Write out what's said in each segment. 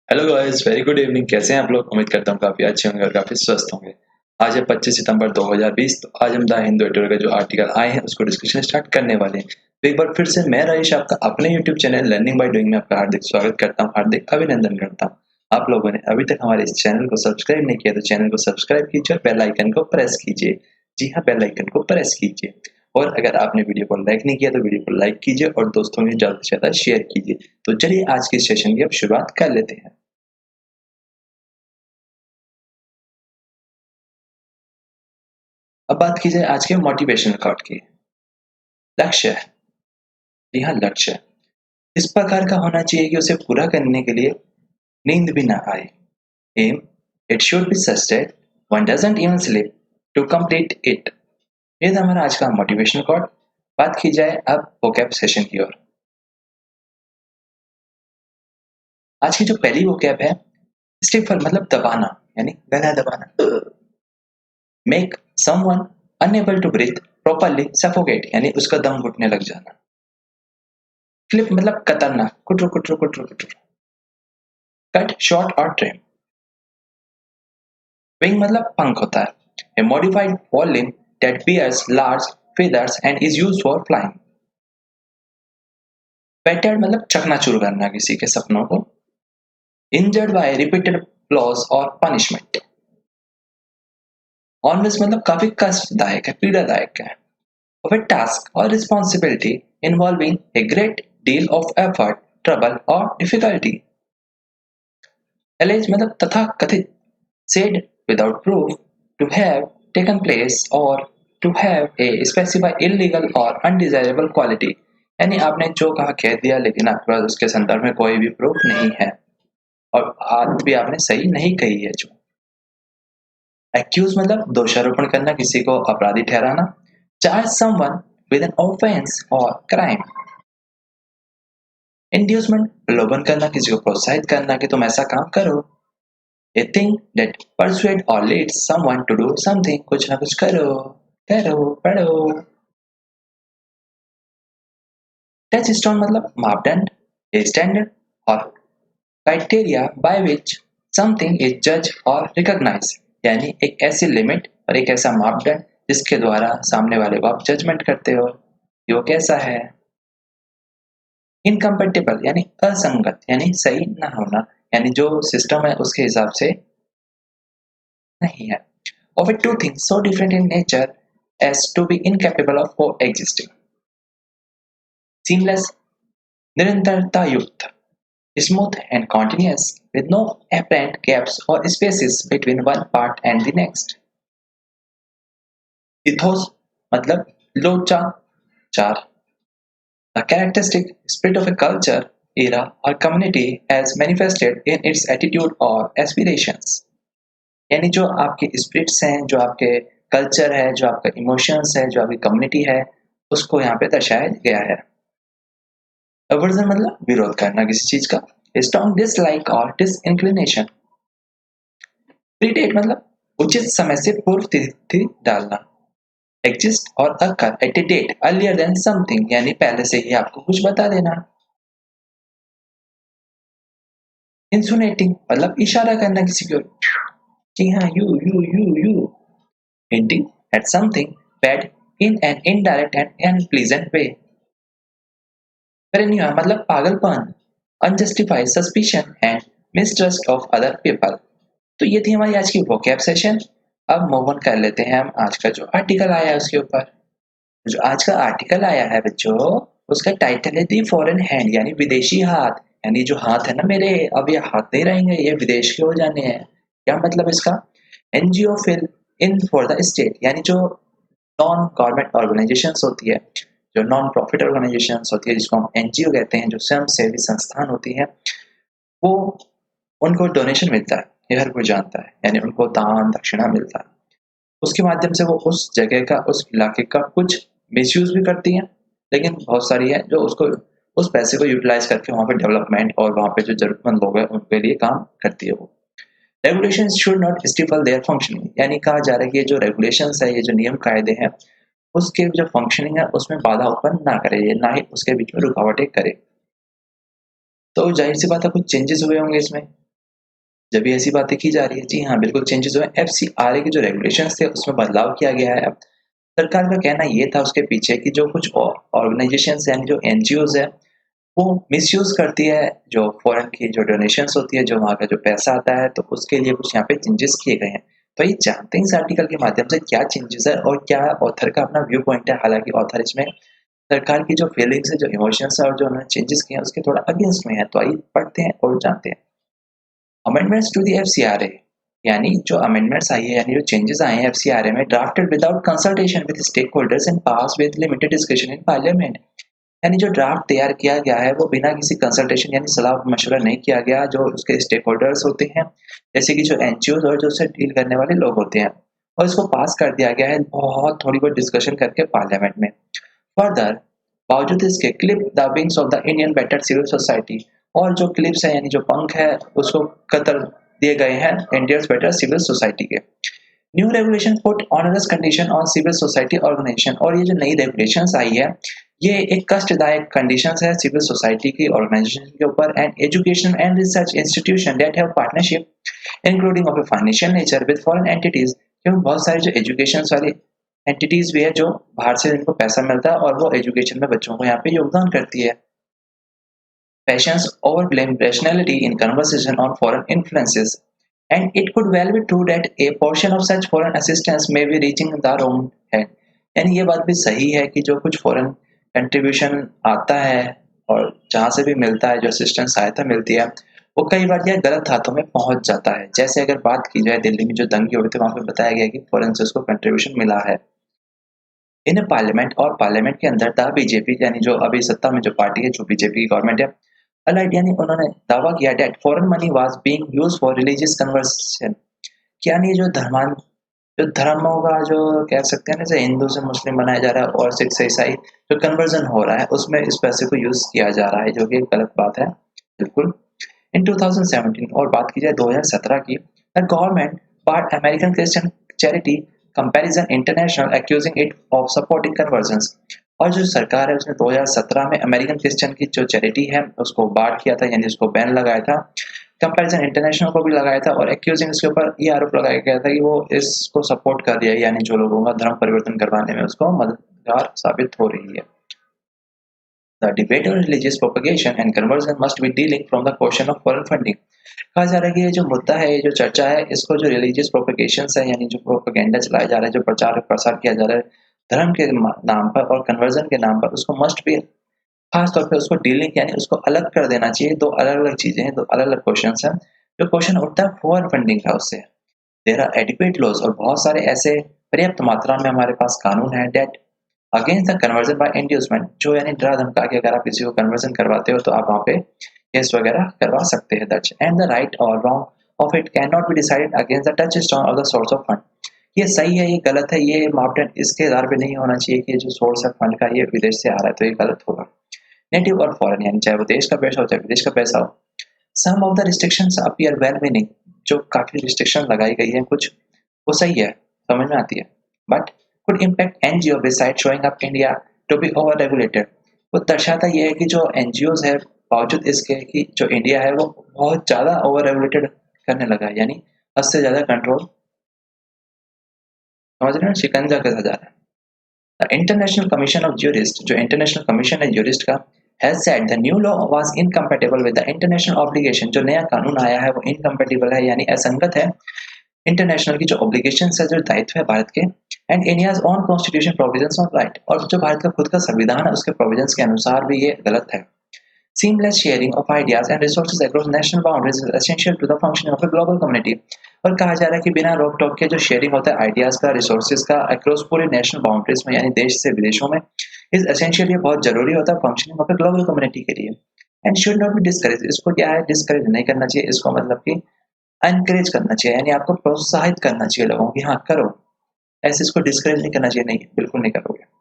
Hello guys, very good evening. कैसे हैं आप लोग? उम्मीद करता हूँ काफ़ी अच्छे होंगे और काफ़ी स्वस्थ होंगे। आज है 25 सितंबर 2020। तो आज हम द हिंदू एडिटोरियल का जो आर्टिकल आए हैं उसको डिस्कशन स्टार्ट करने वाले हैं। तो एक बार फिर से मैं रईश आपका अपने YouTube channel learning by doing में आपका हार्दिक स्वागत करता हूँ, हार्दिक अभिनंदन करता हूँ। आप लोगों ने अभी तक हमारे इस चैनल को सब्सक्राइब नहीं किया तो चैनल को सब्सक्राइब कीजिए और बेल आइकन को प्रेस कीजिए। जी हाँ, बेल आइकन को प्रेस कीजिए। और अगर आपने वीडियो को लाइक नहीं किया तो वीडियो को लाइक कीजिए और दोस्तों में ज़्यादा से ज़्यादा शेयर कीजिए। तो चलिए आज के सेशन की अब शुरुआत कर लेते हैं। अब बात की जाए आज के मोटिवेशनल कोट की। लक्ष्य है। जी हाँ, लक्ष्य इस प्रकार का होना चाहिए कि उसे पूरा करने के लिए नींद भी ना आए। Um, it should be such that one doesn't even sleep to complete it. ये था हमारा आज का मोटिवेशनल कोट। बात की जाए अब वोकैब सेशन की ओर। आज की जो पहली वोकैब है, स्टिफर मतलब दबाना, यानी गला दबाना। Make someone unable to breathe properly suffocate, यानी उसका दम घुटने लग जाना। क्लिप मतलब कतरना, कुटरू कुटरू कुटरू कुटरू। कट शॉर्ट और ट्रिम। विंग मतलब पंख होता है। A modified forelimb that bears large feathers and is used for flying. Battered मतलब चकनाचूर करना किसी के सपनों को। Injured by repeated blows or punishment. Onerous मतलब काफी कष्टदायक है, पीड़ादायक है। Of a task or responsibility involving a great deal of effort, trouble or difficulty. Alleged मतलब तथा कथित। Said without proof, to have taken place or to have a specified illegal or undesirable quality, यानी आपने जो कहा कह दिया लेकिन आपके पास उसके संदर्भ में कोई भी प्रूफ नहीं है और बात भी आपने सही नहीं कही है। जो एक्यूज मतलब दोषारोपण करना, किसी को अपराधी ठहराना। Charge someone with an offence और क्राइम। इंड्यूसमेंट प्रलोभन करना, किसी को प्रोत्साहित करना कि तुम ऐसा काम करो। A thing that persuade or leads someone to do something, कुछ ना कुछ करो, करो, पढ़ो। टचस्टोन मतलब मापदंड, a standard or criteria by which something is judged or recognized, यानी एक ऐसी लिमिट और एक ऐसा मापदंड जिसके द्वारा सामने वाले को आप जजमेंट करते हो कि वो कैसा है। इनकम्पेटिबल यानी असंगत, यानी सही ना होना, यानी जो सिस्टम है उसके हिसाब से नहीं है। Of a two things so different in nature as to be incapable of coexisting. Seamless, निरंतरता युक्त, smooth and continuous, with no apparent gaps or spaces between one part and the next. Ethos मतलब लोचा चार, a characteristic spirit of a culture, era or community as manifested in its attitude or aspirations. यानी जो आपके spirits हैं, जो आपके culture है, जो आपका इमोशंस है, जो आपकी कम्युनिटी है, उसको यहाँ पे दर्शाया गया है। अवर्जन मतलब विरोध करना किसी चीज का। स्ट्रॉन्ग डिसलाइक और डिसइंक्लिनेशन। प्रीडेट मतलब उचित समय से पूर्व तिथि डालना। एग्जिस्ट और occur at a date earlier than something, यानी पहले से ही आपको कुछ बता देना। इंसुनेटिंग मतलब इशारा करना किसी की ओर। जी हाँ, you hinting at something bad in an indirect and unpleasant way. Paranoia मतलब पागलपन, unjustified suspicion and mistrust of other people. तो ये थी हमारी आज की वोकैब सेशन। अब मूव ऑन कर लेते हैं हम आज का जो आर्टिकल आया है उसके ऊपर। जो आज का आर्टिकल आया है बच्चों, उसका टाइटल है दी फॉरेन हैंड, यानी विदेशी हाथ। यानी जो हाथ है ना मेरे, अब ये हाथ नहीं रहेंगे, ये विदेश के हो जाने हैं। क्या मतलब इसका? NGO fill in for the state, यानी जो नॉन गवर्नमेंट ऑर्गेनाइजेशंस होती है, जो नॉन प्रॉफिट ऑर्गेनाइजेशंस होती है, जिसको हम एनजीओ कहते हैं, जो स्वयं सेवी संस्थान होती है, वो उनको डोनेशन मिलता है, ये हर कोई जानता है, यानी उनको दान दक्षिणा मिलता है। उसके माध्यम से वो उस जगह का, उस इलाके का कुछ मिसयूज भी करती हैं, लेकिन बहुत सारी है जो उसको उस पैसे को यूटिलाइज करके वहाँ पे डेवलपमेंट और वहाँ पे जो जरूरतमंद लोग हैं उनके लिए काम करती है वो। Regulation should not stifle there functioning, यानी कहा जा रहा है कि ये जो रेगुलेशंस है, ये जो नियम कायदे हैं, उसके जो फंक्शनिंग है उसमें बाधा उत्पन्न ना करे, ये ना ही उसके बीच में रुकावटें करे। तो जाहिर सी बात है कुछ चेंजेस हुए होंगे इसमें। जब भी ऐसी बातें की जा रही है, जी हाँ, बिल्कुल चेंजेस हुए। एफसीआरए के जो रेगुलेशंस थे उसमें बदलाव किया गया है। सरकार का कहना ये था उसके पीछे कि जो कुछ ऑर्गेनाइजेशंस यानी जो एनजीओज है, वो मिसयूज करती है जो फॉरेन की जो डोनेशंस होती है, जो वहाँ का जो पैसा आता है, तो उसके लिए कुछ यहाँ पे चेंजेस किए गए हैं। तो ये जानते हैं इस आर्टिकल के माध्यम से क्या चेंजेस है और क्या ऑथर का अपना व्यू पॉइंट है। हालांकि ऑथर इसमें सरकार की जो फीलिंग्स है, जो इमोशंस है और जो उन्होंने चेंजेस किए हैं उसके थोड़ा अगेंस्ट में है। तो आइए पढ़ते हैं और जानते हैं। अमेंडमेंट्स टू द एफसीआरए, यानी जो अमेंडमेंट्स आई है, यानी जो चेंजेस आए हैं एफसीआरए में, drafted without consultation with stake holders and pass with limited discussion in parliament. यानी जो ड्राफ्ट तैयार किया गया है वो बिना किसी कंसल्टेशन यानी सलाह मशवरा नहीं किया गया जो उसके स्टेक होल्डर्स होते हैं, जैसे कि जो एनजीओ और जो उससे डील करने वाले लोग होते हैं, और इसको पास कर दिया गया है बहुत थोड़ी बहुत डिस्कशन करके पार्लियामेंट में। फर्दर, बावजूद इसके clip the wings of the Indian better civil society, और जो क्लिप्स है यानी जो पंख है उसको कतर दिए गए हैं इंडियंस बेटर सिविल सोसाइटी के। New regulation put onerous condition on civil society organisation, और ये जो नई रेगुलेशंस आई है ये एक कष्टदायक कंडीशंस है सिविल सोसाइटी की ऑर्गेनाइजेशन के ऊपर and education and research institution that have partnership including of a financial nature with foreign entities. क्योंकि बहुत सारे जो एजुकेशन वाली एंटिटीज भी है जो बाहर से इनको पैसा मिलता है और वो एजुकेशन में बच्चों को यहाँ पे योगदान करती है। Patients overblame rationality in conversation on foreign influences, and it could well be true that a portion of such foreign assistance may be reaching the wrong hand. यानी ये बात भी सही है कि जो कुछ फॉरेन कंट्रीब्यूशन आता है और जहाँ से भी मिलता है, जो असिस्टेंस सहायता मिलती है, वो कई बार यह गलत हाथों में पहुंच जाता है। जैसे अगर बात की जाए दिल्ली में जो दंगे हुए थे, वहां पे बताया गया कि फॉरेन से उसको कंट्रीब्यूशन मिला है इन पार्लियामेंट, और पार्लियामेंट के अंदर द बीजेपी यानी जो अभी सत्ता में जो पार्टी है, जो बीजेपी की गवर्नमेंट है, अलाइड यानी उन्होंने दावा किया that foreign money was being used for religious conversion. यानी जो धर्मों का जो कह सकते हैं ना, जैसे हिंदू से मुस्लिम बनाया जा रहा है और सिख से ईसाई जो कन्वर्जन हो रहा है, उसमें इस पैसे को यूज किया जा रहा है, जो कि एक गलत बात है बिल्कुल। इन 2017 और बात की जाए 2017 की, the government part American Christian charity comparison international accusing it of supporting convergence. और जो सरकार है उसने 2017 में अमेरिकन क्रिश्चियन की जो चैरिटी है उसको बार किया था, यानी उसको बैन लगाया था। कंपैरिजन इंटरनेशनल को भी लगाया था और एक्यूजिंग इसके ऊपर ये आरोप लगाया गया था कि वो इसको सपोर्ट कर रही है, यानी जो लोगों का धर्म परिवर्तन करवाने में उसको मददगार साबित हो रही है। The debate on religious propagation and conversion must be dealing from the question of foreign funding। कहा जा रहा है कि ये जो मुद्दा है, ये जो चर्चा है, इसको जो रिलीजियस प्रोपेगेशन है यानी जो प्रोपेगेंडा चलाया जा रहा है, जो प्रचार प्रसार किया जा रहा है धर्म के नाम पर और कन्वर्जन के नाम पर, उसको मस्ट भी खास तौर पे उसको डीलिंग यानी उसको अलग कर देना चाहिए। दो अलग अलग चीजें हैं, दो अलग अलग क्वेश्चन हैं। जो क्वेश्चन उठता है फॉरेन फंडिंग का, उससे देयर आर एडिक्वेट लॉज, और बहुत सारे ऐसे पर्याप्त मात्रा में हमारे पास कानून है that against the conversion by inducement, जो यानी डरा धमका के अगर आप किसी को कन्वर्जन करवाते हो तो आप वहाँ पे केस वगैरह करवा सकते हैं दर्ज। एंड द राइट और wrong of it can not be decided against the touch stone और द सोर्स ऑफ फंड। ये सही है, ये गलत है, ये मापदंड इसके आधार पे नहीं होना चाहिए कि जो सोर्स है फंड का ये विदेश से आ रहा है तो ये गलत होगा। नेटिव और फॉरेन, यानी चाहे वो देश का पैसा हो चाहे विदेश का पैसा हो। Some of the restrictions appear well meaning, जो काफी रिस्ट्रिक्शन लगाई गई है कुछ वो सही है, समझ में आती है, but could impact NGO besides showing up India to be over regulated। वो दर्शाता ये है कि जो NGOs है बावजूद इसके कि जो इंडिया है वो बहुत ज्यादा ओवर रेगुलेटेड करने लगा है, यानी हद से ज्यादा कंट्रोल, समझ रहे हैं, शिकंजा कसा जा रहा है। The international commission of jurist, जो इंटरनेशनल कमीशन है ज्यूरिस्ट का, has said the new law was incompatible with the international obligation. जो नया कानून आया है वो इनकम्पैटिबल है, यानी असंगत है इंटरनेशनल की जो ऑब्लिगेशंस है, जो दायित्व है भारत के, and India's own constitution provisions of right, और जो भारत का खुद का संविधान है उसके प्रोविजंस के अनुसार भी ये गलत है। Seamless sharing of ideas and resources across national boundaries is essential to the functioning of a global community. और कहा जा रहा है कि बिना रोक टोक के जो शेयरिंग होता है आइडियाज का, रिसोर्सेज का अक्रॉस पूरे नेशनल बाउंड्रीज में, यानी देश से विदेशों में, इज एसेंशियल, ये बहुत जरूरी होता है functioning of a global community के लिए। And should not be discourage, इसको क्या है डिस्करेज नहीं करना चाहिए, इसको मतलब कि एनकरेज करना चाहिए, यानी आपको प्रोत्साहित करना चाहिए लोगों की, हाँ करो, ऐसे इसको डिस्करेज नहीं करना चाहिए, नहीं बिल्कुल नहीं करोगे।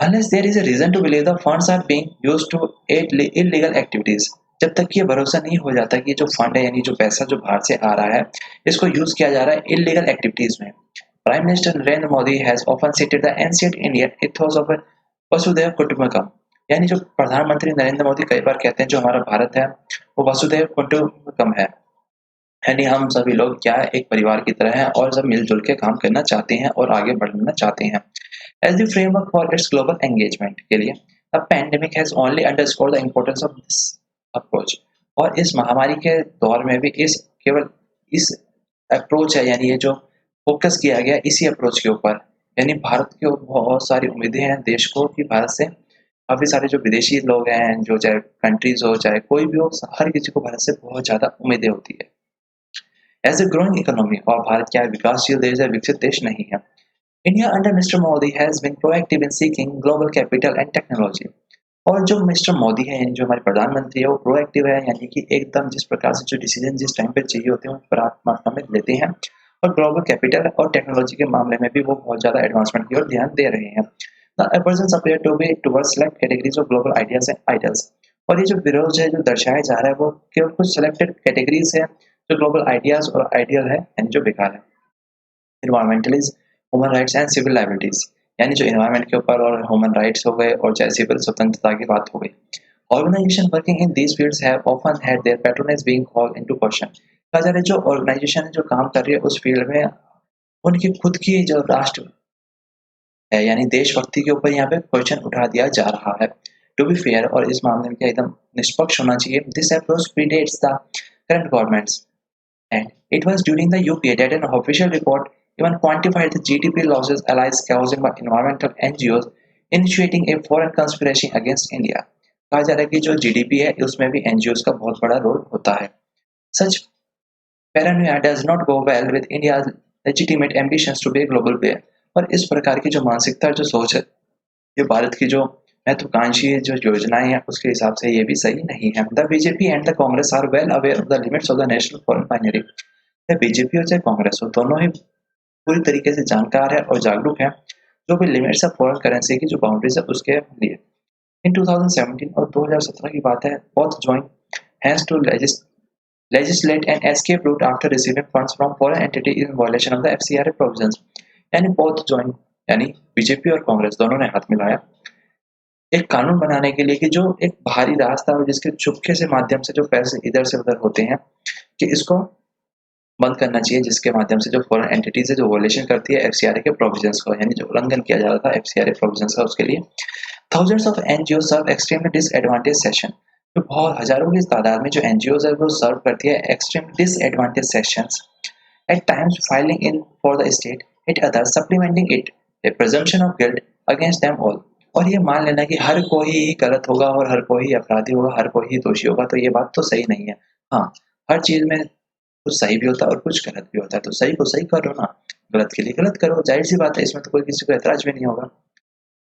Unless there is a reason to believe the funds are being used to aid illegal activities, जब तक ये भरोसा नहीं हो जाता कि जो फंड है यानी जो पैसा जो बाहर से आ रहा है इसको यूज किया जा रहा है इलीगल एक्टिविटीज में। Prime minister Narendra Modi has often cited the ancient Indian ethos of वसुधैव कुटुंबकम, यानी जो प्रधानमंत्री नरेंद्र मोदी कई बार कहते हैं जो हमारा भारत है वो वसुधैव कुटुंबकम है। यानी हम सभी लोग क्या एक परिवार की तरह हैं और सब मिलजुल के काम करना चाहते हैं और आगे बढ़ना चाहते हैं। As the framework for its global engagement के लिए the pandemic has only underscore the importance of this approach. और इस महामारी के दौर में भी इस केवल इस अप्रोच है, यानी ये जो फोकस किया गया इसी अप्रोच के ऊपर। यानी भारत की बहुत सारी उम्मीदें हैं देश को कि भारत से काफी सारे जो विदेशी लोग हैं, जो चाहे कंट्रीज हो चाहे कोई भी हो, हर किसी को भारत से बहुत ज्यादा उम्मीदें होती है एज ए ग्रोइंग इकोनॉमी। और भारत क्या है, विकासशील देश है, विकसित देश नहीं है। India under mister Modi has been proactive in seeking global capital and technology. और जो मिस्टर मोदी है, यानी जो हमारे प्रधानमंत्री है, वो प्रोएक्टिव है, यानी कि एकदम जिस प्रकार से जो डिसीजन जिस टाइम पे चाहिए होते हैं वो पर्याप्त मात्रा में लेते हैं। और ग्लोबल कैपिटल और टेक्नोलॉजी के मामले में भी वो बहुत ज्यादा एडवांसमेंट की ओर ध्यान दे रहे हैं। The persons appear to be towards select categories of global ideas and idols. और ये जो विरोध है जो दर्शाया जा रहा है वो केवल कुछ सिलेक्टेड कैटेगरीज है जो ग्लोबल आइडियाज और आइडियल है, यानी जो बेकार है। इन्वायरमेंटलिज्म, ह्यूमन राइट्स एंड सिविल लाइबर्टीज, यानी जो इन्वायरमेंट के ऊपर और ह्यूमन राइट्स हो गए और चाहे सिविल स्वतंत्रता की बात हो गई। Organisation working in these fields have often had their patronage being called into question. कहा जा रहा है जो ऑर्गेनाइजेशन है जो काम कर रही है उस फील्ड में, उनकी खुद की जो राष्ट्र है यानी देशभक्ति के ऊपर यहाँ पे क्वेश्चन उठा दिया जा रहा है। टू बी फेयर, और इस मामले में क्या एकदम निष्पक्ष होना चाहिए, this approach predates the current governments and it was during the UPA that an official report even quantified the GDP losses allies causing by environmental NGOs initiating a foreign conspiracy against India। कहा जा रहा है कि जो GDP है उसमें भी NGOs का बहुत बड़ा रोल होता है। Such paranoia does not go well with India's legitimate ambitions to be a global player। और इस प्रकार की जो मानसिकता जो सोच है, ये भारत की जो महत्वाकांक्षी जो योजनाएं हैं उसके हिसाब से ये भी सही नहीं है। The BJP and the Congress are well aware of the limits of the national foreign binary. चाहे बीजेपी हो चाहे कांग्रेस हो, दोनों ही पूरी तरीके से जानकार है और जागरूक है जो भी लिमिट्स है फॉरेन करेंसी की जो बाउंड्रीज है उसके लिए। इन 2017 और 2017 की बात है, both joined hands to legislate an escape route after receiving funds from foreign entity in violation of the FCRA provisions। यानी both joined यानी बीजेपी और कांग्रेस दोनों ने हाथ मिलाया एक कानून बनाने के लिए कि जो एक बाहरी रास्ता हो जिसके चुपके से माध्यम से जो पैसे इधर से उधर होते हैं कि इसको बंद करना चाहिए, जिसके माध्यम से जो फॉरेन एंटिटीज है जो वॉयलेशन करती है एफसीआरए के प्रोविजंस को, यानी जो उल्लंघन किया जा रहा था एफसीआरए प्रोविजंस का, उसके लिए thousands of NGO serve extremely disadvantage session. तो बहुत हजारों की तादाद में जो एनजीओ है वो सर्व करती है extreme disadvantage sessions at times filing in for the state, at others supplementing it a presumption of guilt against them all। और ये मान लेना कि हर कोई ही गलत होगा और हर कोई ही अपराधी होगा, हर कोई ही दोषी होगा, तो ये बात तो सही नहीं है। हाँ, हर चीज में कुछ सही भी होता है और कुछ गलत भी होता है, तो सही को सही करो ना, गलत के लिए गलत करो, जाहिर सी बात है, इसमें तो कोई किसी को ऐतराज भी नहीं होगा।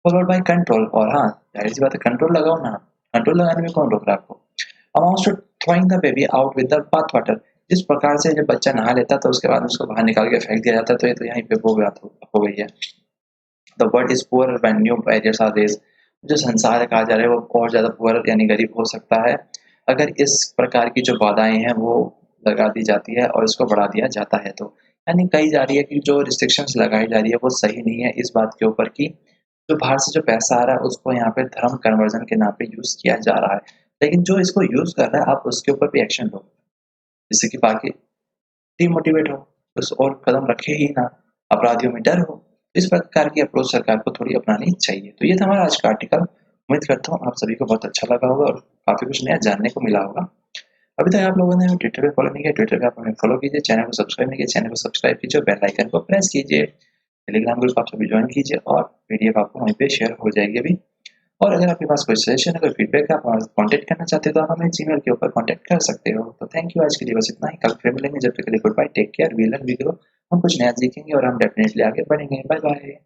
फॉलोड बाय कंट्रोल, और हाँ जाहिर सी बात है कंट्रोल लगाओ ना, कंट्रोल लगाने में कौन रोक रहा है आपको। Amounts to throwing the baby out with the bath water. जिस प्रकार से जब बच्चा नहा लेता तो उसके बाद उसको बाहर निकाल के फेंक दिया जाता, तो ये तो यहीं पे वो बात हो गई है। The world is poor when new barriers are raised. जो संसार है कहा जा रहा है वो और ज्यादा पुअर यानी गरीब हो सकता है अगर इस प्रकार की जो बाधाएं हैं वो लगा दी जाती है और इसको बढ़ा दिया जाता है। तो यानी कही जा रही है कि जो रिस्ट्रिक्शंस लगाई जा रही है वो सही नहीं है, इस बात के ऊपर कि जो बाहर से जो पैसा आ रहा है उसको यहाँ पे धर्म कन्वर्जन के नाम पे यूज किया जा रहा है, लेकिन जो इसको यूज कर रहा है आप उसके ऊपर भी एक्शन लो जिससे कि बाकी डिमोटिवेट हो, बस और कदम रखे ही ना, अपराधियों में डर हो। इस प्रकार की अप्रोच सरकार को थोड़ी अपनानी चाहिए। तो ये था हमारा आज का आर्टिकल। उम्मीद करता हूँ आप सभी को बहुत अच्छा लगा होगा और काफी कुछ नया जानने को मिला होगा। अभी तक आप लोगों ने हमें ट्विटर पे फॉलो नहीं किया, ट्विटर पे आप हमें फॉलो कीजिए, चैनल को सब्सक्राइब नहीं किया, चैनल को सब्सक्राइब कीजिए और बेल आइकन को प्रेस कीजिए। टेलीग्राम ग्रुप आप सभी ज्वाइन कीजिए और पीडीएफ आपको वहीं पे शेयर हो जाएगी अभी। और अगर आपके पास कोई सजेशन है, कोई फीडबैक है, आप हमारे कॉन्टैक्ट करना चाहते हो तो आप हमें जीमेल के ऊपर कॉन्टैक्ट कर सकते हो। तो थैंक यू, आज के लिए बस इतना ही। कल फिर मिलेंगे, जब तक के लिए goodbye, take care, we love, we grow. हम कुछ नया सीखेंगे और हम डेफिनेटली आगे बढ़ेंगे। Bye bye.